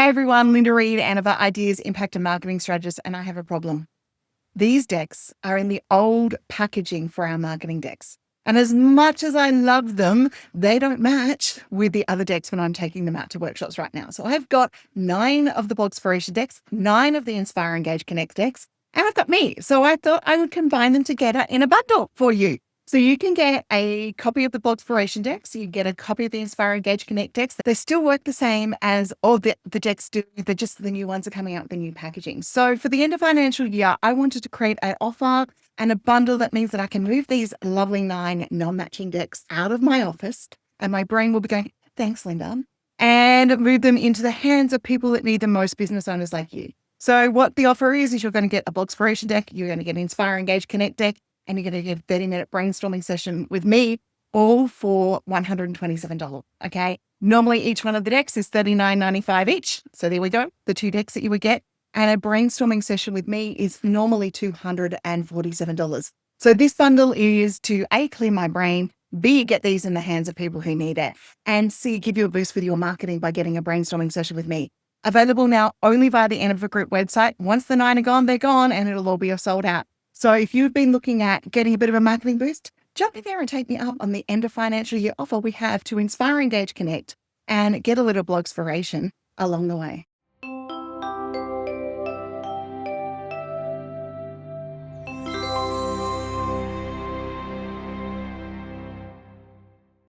Hi everyone, Linda Reed-Enever, Ideas, Impact and Marketing Strategist, and I have a problem. These decks are in the old packaging for our marketing decks. And as much as I love them, they don't match with the other decks when I'm taking them out to workshops right now. So I've got 9 of the Blogspiration decks, 9 of the Inspire, Engage, Connect decks, and I've got me. So I thought I would combine them together in a bundle for you. So you can get a copy of the Blogspiration decks, you get a copy of the Inspire, Engage, Connect decks. They still work the same as all the decks do. They're just the new ones are coming out with the new packaging. So for the end of financial year, I wanted to create an offer and a bundle that means that I can move these lovely 9 non-matching decks out of my office and my brain will be going, thanks, Linda, and move them into the hands of people that need the most, business owners like you. So what the offer is you're going to get a Blogspiration deck, you're going to get an Inspire, Engage, Connect deck, and you're going to get a 30-minute brainstorming session with me, all for $127, okay? Normally, each one of the decks is $39.95 each. So there we go, the 2 decks that you would get. And a brainstorming session with me is normally $247. So this bundle is to A, clear my brain, B, get these in the hands of people who need it, and C, give you a boost with your marketing by getting a brainstorming session with me. Available now only via the Enever Group website. Once the 9 are gone, they're gone, and it'll all be sold out. So if you've been looking at getting a bit of a marketing boost, jump in there and take me up on the end of financial year offer we have to Inspire, Engage, Connect, and get a little Blogspiration along the way.